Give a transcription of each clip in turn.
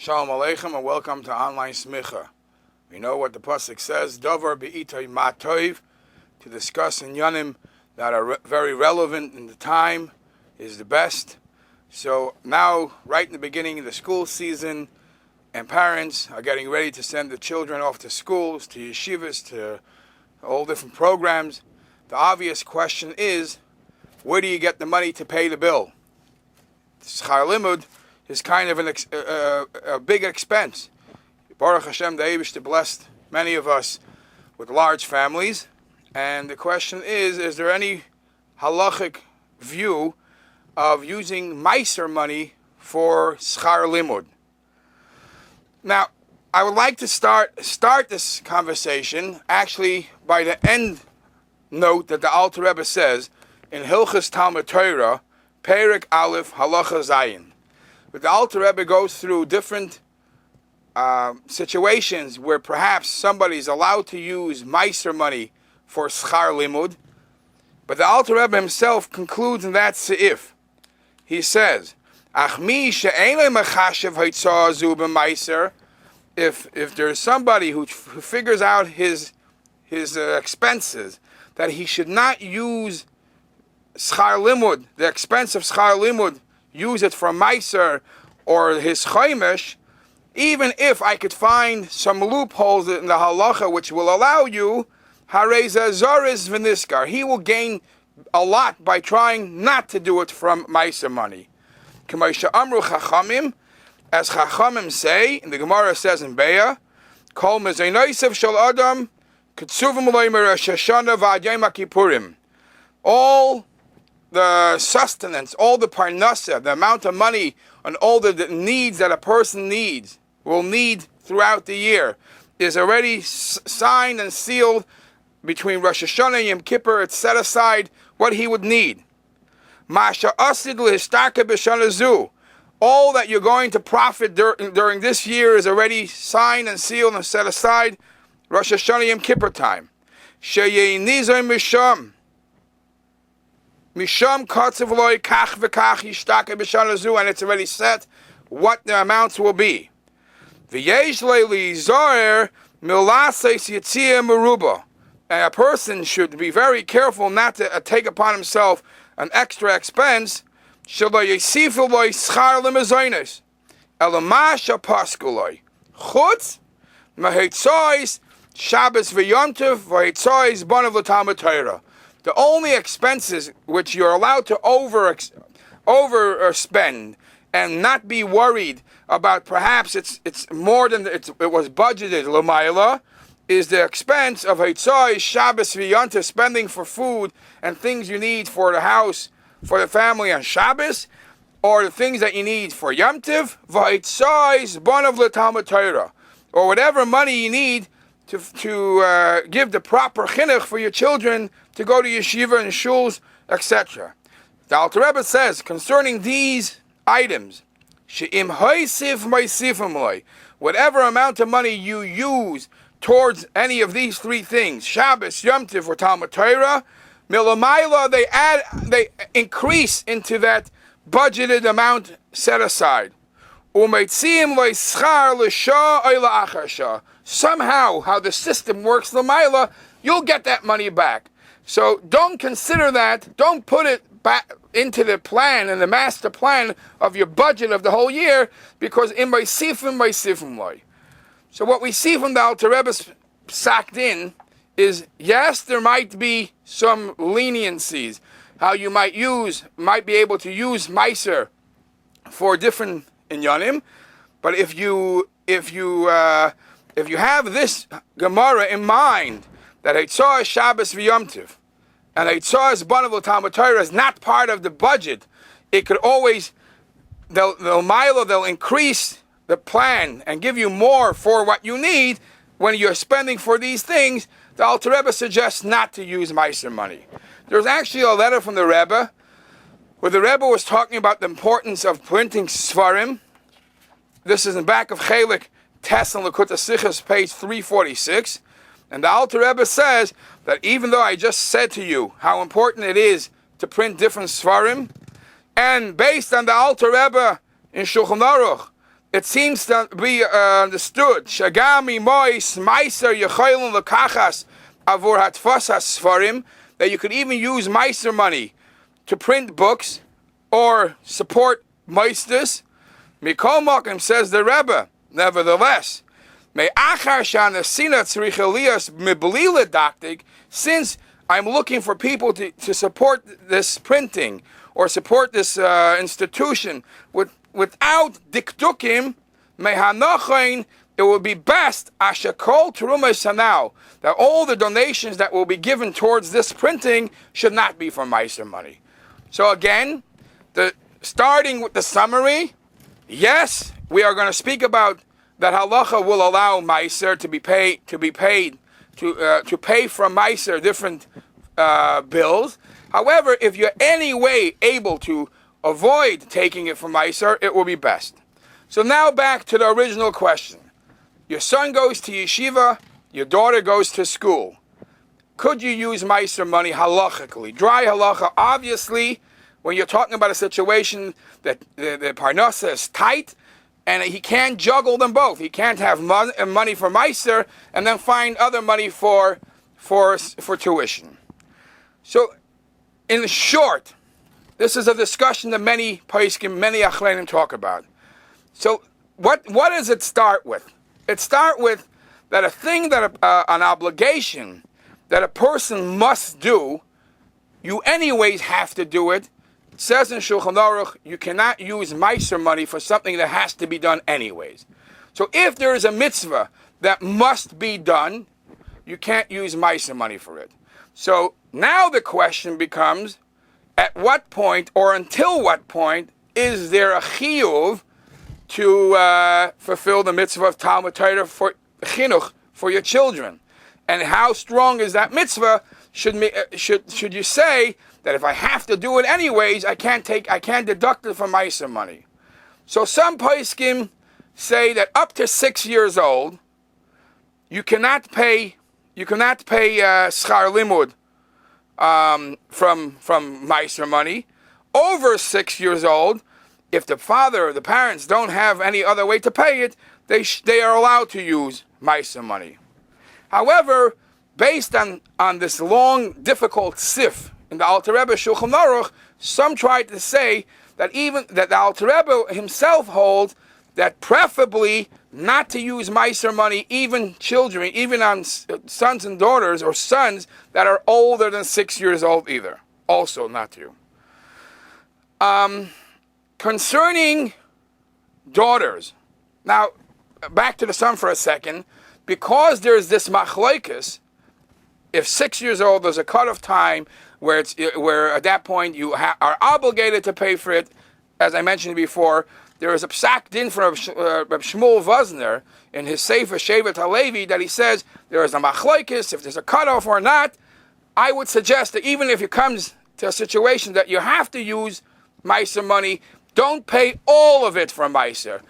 Shalom Aleichem and welcome to Online Smicha. We know what the pasuk says, Dover be'itay ma'toiv, to discuss inyanim that are very relevant in the time is the best. So now, right in the beginning of the school season, and parents are getting ready to send the children off to schools, to yeshivas, to all different programs. The obvious question is, where do you get the money to pay the bill? Schar limud is kind of a big expense. Baruch Hashem, the Eibishter blessed many of us with large families, and the question is there any halachic view of using Maaser money for schar limud? Now, I would like to start this conversation actually by the end note that the Alter Rebbe says in Hilchos Talmud Torah, Perek Aleph Halacha Zayin. But the Alter Rebbe goes through different situations where perhaps somebody is allowed to use Maaser money for schar limud. But the Alter Rebbe himself concludes in that seif. He says, if there's somebody who figures out his expenses, that he should not use schar limud, the expense of schar limud, use it for Maaser or his chaimesh, even if I could find some loopholes in the halacha which will allow you, hareza zaris v'niskar, he will gain a lot by trying not to do it from Maaser money. K'maisha amru chachamim, as chachamim say, and the Gemara says in Be'ah, kol mezaynaisev shel adam k'tzuvim loy Rosh Hashanah v'ad Yom Kippurim. All the sustenance, all the parnasa, the amount of money and all the needs that a person will need throughout the year, is already signed and sealed between Rosh Hashanah and Yom Kippur. It's set aside what he would need. Masha asid l'histarka b'shana zu. All that you're going to profit during this year is already signed and sealed and set aside Rosh Hashanah Yom Kippur time. Sheyeinizay misham. Misham katzav loy kach v'kach yishtaka b'shana zu, and it's already set what the amounts will be. V'yesh leili zorer milases yitzia meruba. And a person should be very careful not to take upon himself an extra expense. Shelo yisifu loy schar limazaynes elamasha paskuloi chutz mahitzois Shabbos v'yontiv v'hitzois banav l'talmud Torah. The only expenses which you're allowed to overspend and not be worried about, perhaps it's more than it was budgeted l'mayla, is the expense of Hitzai, Shabbos v'yontiv, spending for food and things you need for the house, for the family on Shabbos, or the things that you need for Yom Tiv, v'hitzai banav l'talmud Torah, or whatever money you need to give the proper chinuch for your children to go to yeshiva and shuls, etc. The Alter Rebbe says concerning these items, she'im hoisif moisifim loy, whatever amount of money you use towards any of these three things, Shabbos, Yom Tiv, or Talmud Torah, milamayla, they increase into that budgeted amount set aside. Umeitzim loy schar l'shah oy la'achar shah. Somehow, how the system works, l'mayla, you'll get that money back. So don't consider that, don't put it back into the plan and the master plan of your budget of the whole year, because in by sifim loy. So what we see from the Alter Rebbe sacked in is, yes, there might be some leniencies, how you might be able to use Maaser for different inyanim, but if you have this Gemara in mind, that Eitzah Shabbos v'Yom Tiv, and Eitzah banav l'talmud Torah is not part of the budget, it could always, they'll increase the plan and give you more for what you need when you're spending for these things. The Alter Rebbe suggests not to use Maaser money. There's actually a letter from the Rebbe where the Rebbe was talking about the importance of printing Svarim. This is in the back of Chelik Tes and Lekut Sichos, page 346. And the Alter Rebbe says that even though I just said to you how important it is to print different Svarim, and based on the Alter Rebbe in Shulchan Aruch, it seems to be understood Shagami Mois Maaser Yecholim Lekachas Avur Hatfasas Sfarim, that you could even use Maaser money to print books or support Maistis. Mikol Mokim, says the Rebbe, nevertheless, since I'm looking for people to support this printing or support this institution without dikdukim, it would be best that all the donations that will be given towards this printing should not be from Maaser money. So again, starting with the summary, yes, we are going to speak about that halacha will allow Maaser to pay from Maaser different bills. However, if you're any way able to avoid taking it from Maaser, it will be best. So now back to the original question. Your son goes to yeshiva, your daughter goes to school. Could you use Maaser money halachically? Dry halacha, obviously, when you're talking about a situation that the parnasa is tight, and he can't juggle them both. He can't have money for Maaser and then find other money for tuition. So, in short, this is a discussion that many poskim, many achleinim talk about. So, what does it start with? It starts with that a thing that an obligation that a person must do, you anyways have to do it. It says in Shulchan Aruch, you cannot use Maaser money for something that has to be done anyways. So if there is a mitzvah that must be done, you can't use Maaser money for it. So now the question becomes, at what point or until what point is there a chiyuv to fulfill the mitzvah of Talmud Torah for chinuch for your children? And how strong is that mitzvah? Should you say that if I have to do it anyways, I can't deduct it from Maaser money? So some poskim say that up to 6 years old, you cannot pay schar limud from Maaser money. Over 6 years old, if the father or the parents don't have any other way to pay it, they are allowed to use Maaser money. However, based on this long, difficult sif in the Alter Rebbe Shulchan Aruch, some tried to say that the Alter Rebbe himself holds that preferably not to use Maaser money, even children, even on sons and daughters, or sons that are older than 6 years old either. Also not to. Concerning daughters, now back to the son for a second, because there's this machlokes. If 6 years old, there's a cutoff time where at that point you are obligated to pay for it. As I mentioned before, there is a psak din from Reb Shmuel Vosner in his Sefer Shevet HaLevi that he says there is a machlokes, if there's a cutoff or not. I would suggest that even if it comes to a situation that you have to use Maaser money, don't pay all of it from Maaser.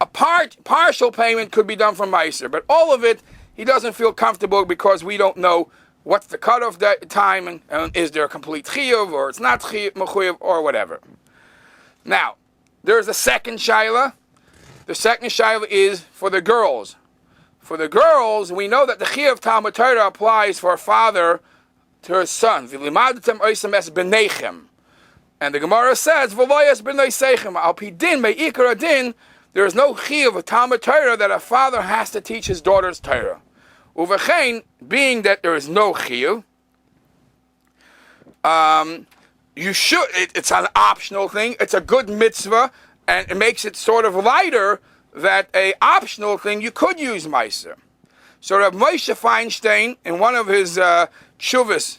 A partial payment could be done from Maaser, but all of it, he doesn't feel comfortable because we don't know what's the cutoff time and is there a complete chiyuv or it's not chiyuv or whatever. Now, there's a second shaila. The second shaila is for the girls. For the girls, we know that the chiyuv Talmud Torah applies for a father to his son. And the Gemara says, Al pi din me'ikar adin, there is no chiyuv of Talmud Torah that a father has to teach his daughter's Torah. Uvechein, being that there is no chiyuv, you should. It's an optional thing. It's a good mitzvah, and it makes it sort of lighter that a optional thing you could use Maaser. So Rabbi Moshe Feinstein, in one of his tshuvas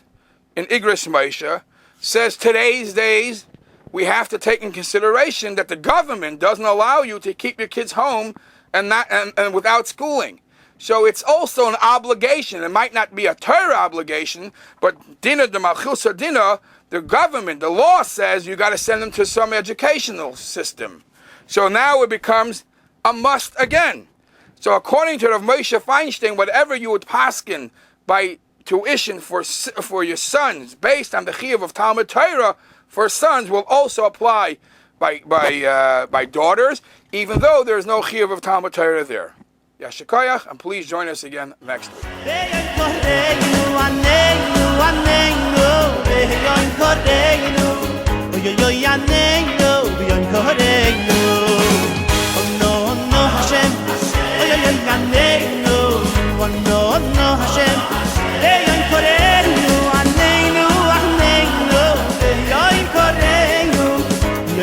in Igros Moshe, says today's days we have to take in consideration that the government doesn't allow you to keep your kids home and without schooling. So it's also an obligation. It might not be a Torah obligation, but dinah de malchusa dinah, the government, the law says you got to send them to some educational system. So now it becomes a must again. So according to Rav Moshe Feinstein, whatever you would paskin by tuition for your sons based on the chiyuv of Talmud Torah for sons will also apply by daughters, even though there's no chiyuv of Talmud Torah there. Yashikoyach, and please join us again next week.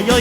Yo